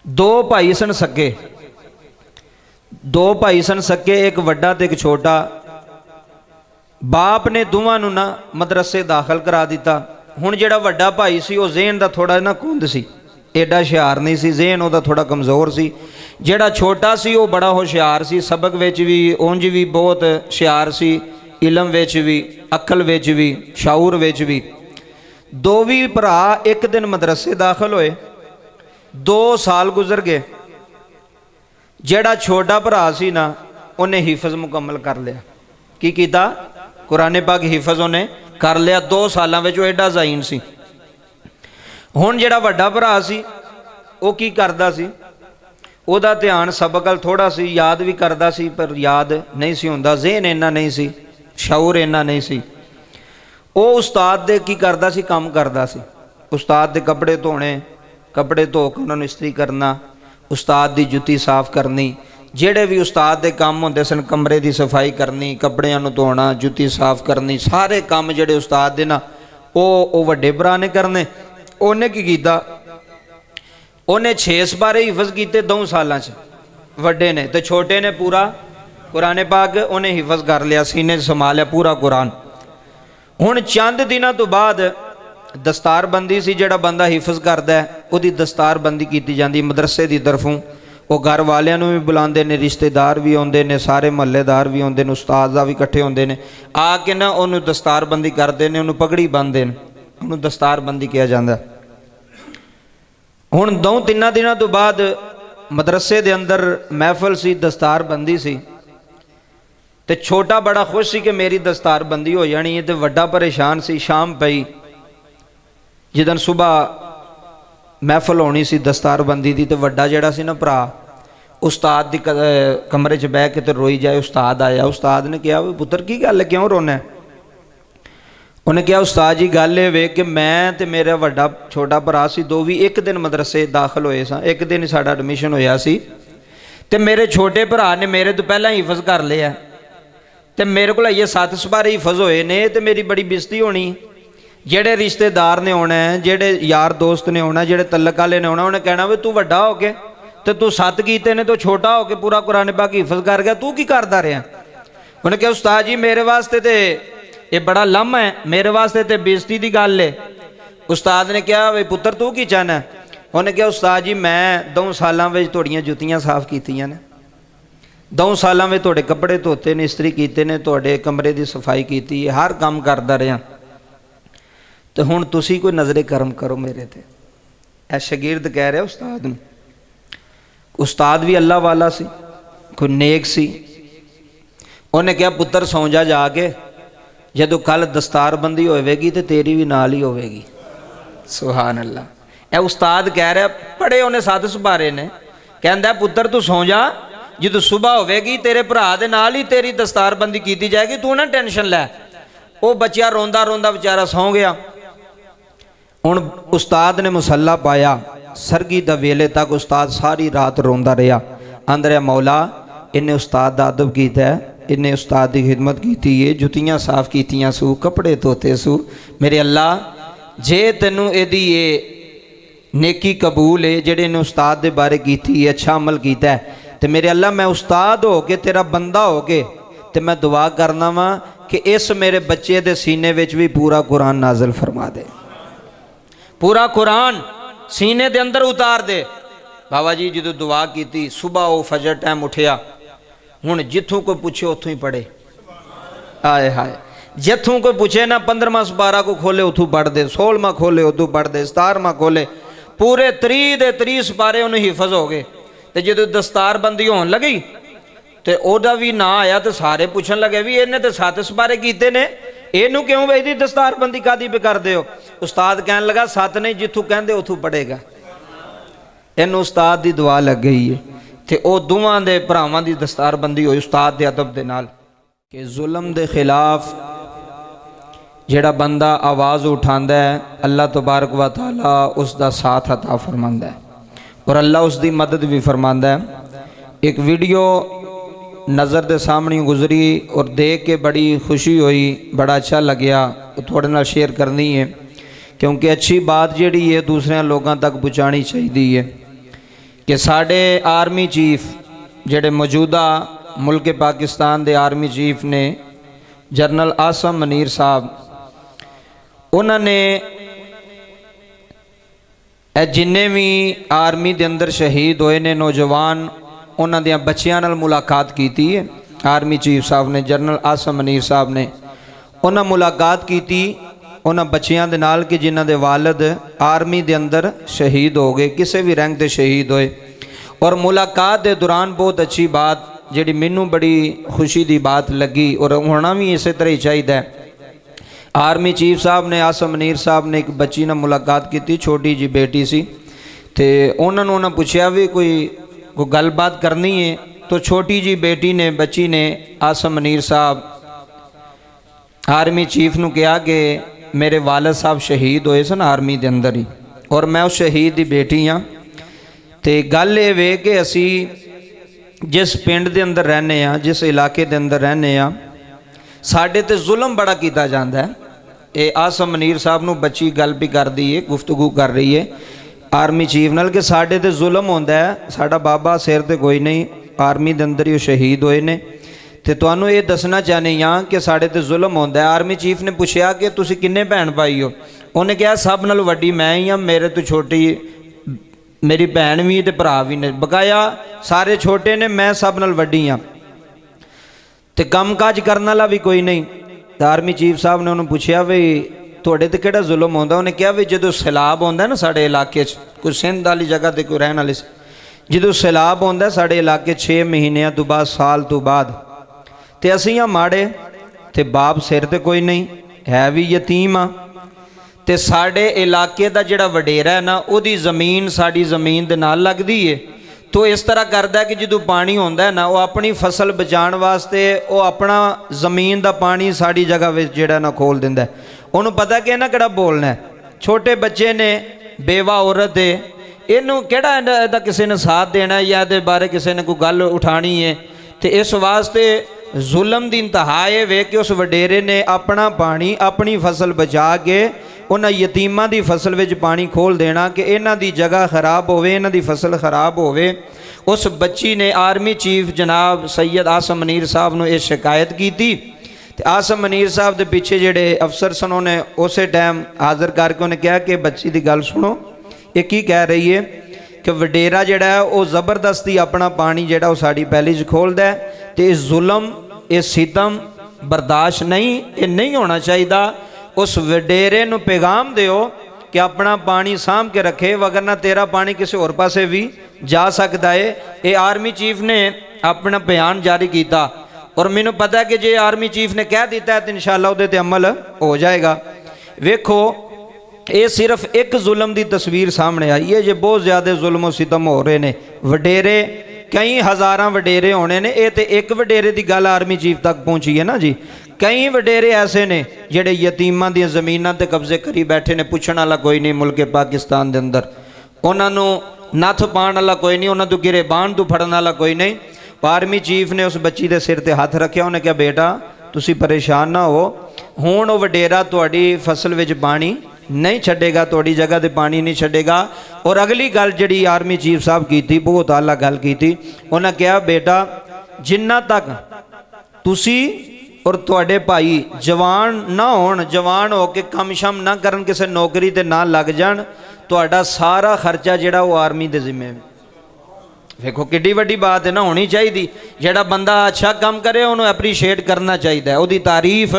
दो भाई सन सके, दो भाई सन सके, एक वड्डा ते एक छोटा। बाप ने दोवां नूं ना मदरसे दाखिल करा दिता। हुण जिहड़ा वड्डा भाई सी वो ज़हन दा थोड़ा ना कुंद सी, एडा हुशियार नहीं सी, ज़हन उहदा थोड़ा कमज़ोर सी। जिहड़ा छोटा सी वो बड़ा होशियार सी, सबक विच भी उंज भी बहुत हुशियार सी, इलम विच भी, अकल विच भी, शाऊर विच भी। दो भी भरा एक दिन मदरसे दाखिल होए, 2 साल गुजर गए। जिहड़ा छोटा भरा सी ना उन्हें हिफज मुकम्मल कर लिया। की कीता? कुरान पाक हिफज उन्हें कर लिया 2 सालों में। एडा ज़ाइन सी। हुण जिहड़ा वड्डा भरा सी वो की करदा सी, उहदा ध्यान सबक अल थोड़ा सी, याद भी करदा सी पर याद नहीं सी हुंदा, ज़हन इन्ना नहीं सी, शऊर इन्ना नहीं सी। वो उस्ताद दे की करदा सी, काम करदा सी। उस्ताद दे कपड़े धोने, कपड़े धो के उन्होंने इस्त्री करना, उस्ताद दी जुत्ती साफ करनी, जेड़े भी उस्ताद दे काम होंदे सन, कमरे की सफाई करनी, कपड़ियां नूं धोना, जुत्ती साफ करनी, सारे काम जेड़े उस्ताद दे ना वो वड्डे भरा ने करने। उन्हें की कीता? उन्हें 6 सपारे हिफज किए 2 सालों च, वड्डे ने। तो छोटे ने पूरा कुरान पाक उन्हें हिफज कर लिया, सीने संभालिया पूरा कुरान। हुण चंद दिनों तो बाद दस्तारबंदी सी, जिहड़ा बंदा हिफज करदा है उहदी दस्तारबंदी की जाती मदरसे की तरफों। वो घर वालियां नूं भी बुलाते हैं, रिश्तेदार भी आउंदे ने, सारे महल्लेदार भी आउंदे ने, उस्ताद भी इकट्ठे होंदे ने, आके ना उन्होंने दस्तारबंदी करते हैं, उन्होंने पगड़ी बन्नते हैं, उन्होंने दस्तारबंदी किया जाता। हुण 2-3 दिनों तो बाद मदरसे के अंदर महफल सी, दस्तारबंदी सी। तो छोटा बड़ा खुश सी कि मेरी दस्तारबंदी हो जानी है, तो वड्डा परेशान सी। शाम पई जिदन सुबह महफल होनी सी दस्तारबंदी दी, तो वड्डा जिहड़ा सी ना भरा उस्ताद दी कमरे च बह के तो रोई जाए। उस्ताद आया, उस्ताद ने कहा भी पुत्र की गल है, क्यों रोना है? उन्हें कहा उस्ताद जी गल ये वे कि मैं तो मेरा वड्डा छोटा भरा सी, दो भी एक दिन मदरसे दाखिल होए सा, एक दिन ही साडा एडमिशन होया सी, ते मेरे छोटे भरा ने मेरे तो पहला हिफज कर लिया, तो मेरे को ये 7 सपारे हिफज होए ने, तो मेरी बड़ी बेइज्जती होनी। जेड़े रिश्तेदार ने आना है, जेड़े यार दोस्त ने आना, जेड़े तलक वाले ने आना, उन्हें कहना भी तू वड्डा हो के तो तू 7 कीते ने, तो छोटा हो के पूरा कुरान पाक हिफज कर गया, तू की करदा रहा? उन्हें कहा उस्ताद जी मेरे वास्ते तो ये बड़ा लम्हा है, मेरे वास्ते तो बेइज्जती की गल है। उस्ताद ने कहा भाई पुत्र तू की चाहना? उन्हें कहा उस्ताद जी मैं 2 सालों में तुहाड़ियां जुत्तियां साफ कीतियां ने, 2 सालों में तुहाडे कपड़े धोते ने, इस्त्री कीते ने, तुहाडे कमरे की सफाई की, हर काम करदा रहा, तो हुण तुसी कोई नज़रे करम करो मेरे ते। ऐ शगीरद कह रहा उस्ताद नूं। उस्ताद भी अल्लाह वाला सी, कोई नेक सी। उन्हें कहा पुत्र सौ जा जाके, जदों कल दस्तारबंदी होवेगी तो तेरी भी नाल ही होवेगी। सुभान अल्लाह। ए उस्ताद कह रहा, पढ़े उन्हें 7 सपारे ने, कहंदा पुत्र तू सौ जा, जो सुबह होवेगी तेरे भरा दे नाल ही तेरी दस्तारबंदी की जाएगी, तू ना टेंशन लै। वो बच्चा रोंदा रोंदा बेचारा सौ गया। हुण उस्ताद ने मुसल्ला पाया, सरगी दा वेले तक उस्ताद सारी रात रोंदा रहा। आंदर मौला इन्हें उस्ताद दा अदब कीता है, इन्हें उस्ताद की खिदमत की है, जुतियां साफ कीतियां सू, कपड़े धोते सू। मेरे अल्लाह जे तेनू एदी ये नेकी कबूल है जेड़े ने उस्ताद दे बारे की अच्छा अमल किया है, तो मेरे अल्लाह मैं उस्ताद हो के तेरा बंदा हो के तो मैं दुआ करना वा कि इस मेरे बच्चे दे सीने विच भी पूरा कुरान नाजल फरमा दे, पूरा कुरान सीने दे अंदर उतार दे। बाबा जी जो दुआ की, सुबह वो फजर टाइम उठिया, हुण जिथों कोई पूछे उथों ही पढ़े। आए हाय, जिथों कोई पूछे ना 15वां सपारा को खोले उथों पढ़ दे, 16वां खोले उथों पढ़ दे, 17वां खोले, पूरे 30 दे 30 सपारे उन्हें हिफज हो गए। तो जो दस्तारबंदी होने लगी तो ओदा भी ना आया, तो सारे पूछन लगे भी इन्हें तो 7 सपारे किए ने, इनू क्यों भाई दस्तारबंदी कादी पे कर दे हो? उस्ताद कहन लगा 7 नहीं, जिथों कहते उथों पढ़ेगा। इन उस्ताद की दुआ लग गई है, तो वह दोवां दे भरावां दी दस्तारबंदी हुई उस्ताद के अदब दे नाल कि जुल्म के खिलाफ जिहड़ा बंदा आवाज़ उठांदा है, अल्लाह तबारक व तआला उसका साथ अता फरमांदा है और अल्लाह उसकी मदद भी फरमांदा है। एक वीडियो नज़र के सामने गुजरी और देख के बड़ी खुशी हुई, बड़ा अच्छा लग्या, थोड़े नाल शेयर करनी है क्योंकि अच्छी बात जिहड़ी है दूसरे लोगों तक पहुँचानी चाहिए कि साढ़े आर्मी चीफ जेड़े मौजूदा मुल्क पाकिस्तान के आर्मी चीफ ने जनरल आसम मनीर साहब, उन्होंने जिन्ने भी आर्मी के अंदर शहीद होए ने नौजवान, उन्होंने दियां बच्चियां नाल मुलाकात की है। आर्मी चीफ साहब ने, जनरल आसम मनीर साहब ने, उन्होंने मुलाकात की उन्होंने बच्चियां दे नाल कि जिन्हां दे वालिद आर्मी के अंदर शहीद हो गए, किसी भी रैंक के शहीद होए। और मुलाकात के दौरान बहुत अच्छी बात जी मैनू बड़ी खुशी की बात लगी और होना भी इस तरह ही चाहिए। आर्मी चीफ साहब ने, आसम मनीर साहब ने एक बच्ची ने मुलाकात की, छोटी जी बेटी सी, तो उन्होंने पूछा भी कोई गलबात करनी है, तो छोटी जी बेटी ने, बच्ची ने आसम मनीर साहब आर्मी चीफ नू कहा कि मेरे वालिद साहब शहीद होए सन आर्मी के अंदर ही, और मैं उस शहीद की बेटी हाँ। तो गल ये वे कि असी जिस पिंड के अंदर रहने, जिस इलाके के अंदर रहने, साढ़े ते जुल्म बड़ा किया जाता है। ये आसम मनीर साहब नू बच्ची गल भी कर दी है, गुफ्तगू कर रही है आर्मी चीफ नाल कि साढ़े ते जुल्म होंदा है, साडा बाबा सिर ते कोई नहीं, आर्मी के अंदर ही शहीद होए ने, तो तुहानू ये दसना चाहनी हाँ कि साढ़े ते जुल्म होंदा है। आर्मी चीफ ने पूछा कि तुसी किन्ने भैन भाई हो, उन्हें कहा सब नाल वड्डी मैं ही हाँ, मेरे तो छोटी मेरी भैन भी ते भरा भी ने, बकाया सारे छोटे ने, मैं सब नाल वड्डी हाँ, तो काम काज करने वाला भी कोई नहीं। तो आर्मी चीफ साहब ने उन्होंने पूछा भी थोड़े तो किहड़ा जुल्म होंदा, उन्हें कहा भी जो सैलाब होंदा ना साढ़े इलाके कोई सिंध वाली जगह पर कोई रहने वाले, जो सैलाब होंदा साढ़े इलाके 6 महीनों तो बाद, साल तो बाद, तो असी हाँ माड़े, तो बाप सिर ते कोई नहीं है, भी यतीम हाँ, तो साढ़े इलाके का जिहड़ा वडेरा है ना, उहदी ज़मीन साड़ी ज़मीन दे नाल लगदी है। तो इस तरह करता है कि जो पानी होंदा है ना, वो अपनी फसल बचाने वास्ते वो अपना ज़मीन का पानी साड़ी जगह में जिहड़ा ना खोल दिंदा है। उन्होंने पता कि इन्हां किहड़ा बोलना है, छोटे बच्चे ने, बेवा औरत है, इनू किहड़ा इहदा किसी ने साथ देना है या इहदे बारे किसी ने कोई गल उठानी है। तो इस वास्ते जुल्म की इंतहा ये वे कि उस वडेरे ने अपना पानी, अपनी फसल बचा के उन्हें यतीमां की फसल में पानी खोल देना कि इन्हां दी जगह खराब होवे, इन्हां दी फसल खराब होवे। उस बच्ची ने आर्मी चीफ जनाब सैयद आसम मनीर साहब ने यह शिकायत की थी। तो आसम मनीर साहब के पिछे जेडे अफसर सन, उन्हें उस टाइम हाजिर करके उन्हें कहा कि बच्ची की गल सुनो, ये की कह रही है कि वडेरा जिहड़ा है वो ज़बरदस्ती अपना पानी जिहड़ा वो साड़ी पैली च खोलदा है, तो इस जुल्म, इस सितम बर्दाश्त नहीं, ये नहीं होना चाहिए। उस वडेरे नू पैगाम दिओ कि अपना पानी सामभ के रखे, वगरना तेरा पानी किसी होर पासे भी जा सकता है। ये आर्मी चीफ ने अपना बयान जारी किया और मैनू पता है कि जे आर्मी चीफ ने कह दिता है तो इंशाअल्लाह उहदे ते अमल हो जाएगा। वेखो, ये सिर्फ एक जुल्म की तस्वीर सामने आई है, जे बहुत ज़्यादा जुल्म सितम हो रहे हैं। वडेरे कई हज़ारां वडेरे होने ने, ये तो एक वडेरे की गल आर्मी चीफ तक पहुँची है ना जी। कई वडेरे ऐसे ने जेडे यतीमां दी ज़मीनां ते कब्जे करी बैठे ने, पुछण वाला कोई नहीं मुल्क पाकिस्तान के अंदर, उन्होंने नथ पाण वाला कोई नहीं, उन्होंने तो गिरेबान तो फड़न वाला कोई नहीं। आर्मी चीफ ने उस बच्ची के सिर ते हथ रखिया, उन्हें कहा बेटा तुसी परेशान ना हो, हुण वो वडेरा तुहाडी फसल विच पानी नहीं छड़ेगा, तुहाडी जगह ते पानी नहीं छड़ेगा। और अगली गल जिहड़ी आर्मी चीफ साहब की थी, बहुत आला गल की थी, उन्हें कहा बेटा जिन्ना तक तुसी और तुहाडे भाई जवान ना होण, जवान हो के कम शम ना करन, किसी नौकरी ते ना लग जाण, तुहाडा सारा खर्चा जिहड़ा वो आर्मी दे जिम्मे। देखो किड्डी वड्डी बात है ना, होनी चाहिए। जिहड़ा बंदा अच्छा काम करे उन्होंने एप्रीशिएट करना चाहिए, उसकी तारीफ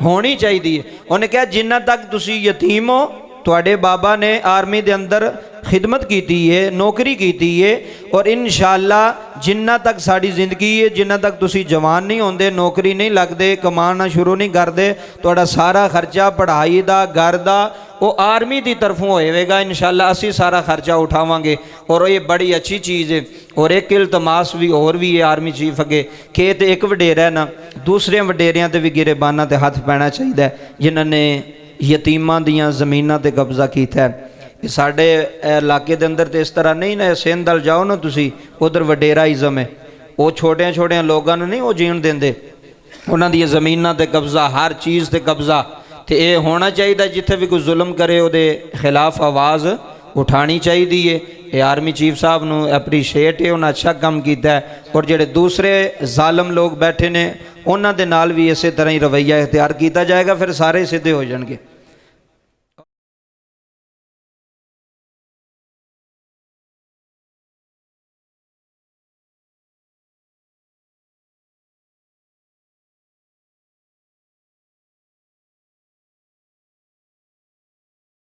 होनी चाहिए। उन्हें कहा जिन्ना तक तुसी यतीम हो, तुहाडे बाबा ने आर्मी के अंदर खिदमत की है, नौकरी की है, और इंशाअल्लाह जिन्ना तक साड़ी जिंदगी है, जिन्ना तक तुसी जवान नहीं होंदे, नौकरी नहीं लगते, कमाना शुरू नहीं करते, तुहाडा सारा खर्चा पढ़ाई का, घर का वो आर्मी की तरफों होएगा। इंशाअल्लाह असी सारा खर्चा उठावांगे और ये बड़ी अच्छी चीज़ है। और एक इल्तमास भी और भी है आर्मी चीफ अगे, खेत एक वडेरा है ना, दूसरे वडेरियां ते भी गिरेबाना ते हथ पैना चाहिए जिन्होंने यतीमां दियां ज़मीनां ते कब्जा किया है। साढ़े इलाके के अंदर तो इस तरह नहीं ना, सिंध वाल जाओ ना तुसी, उधर वडेराइज़म है, वो छोटे छोटे लोगों ने नहीं वो जीण देंदे, उन्हां दी ज़मीनां ते कब्जा, हर चीज़ ते कब्जा। तो ये होना चाहिए, जिथे भी कोई जुल्म करे उहदे खिलाफ आवाज़ उठानी चाहिए है। ये आर्मी चीफ साहब नू एप्रीशिएट है, उन्हें अच्छा काम किया है। और जेडे दूसरे जालम लोग बैठे ने उन्होंने नाल भी इस तरह ही रवैया इख्तियार किया जाएगा, फिर सारे सीधे हो जाएंगे।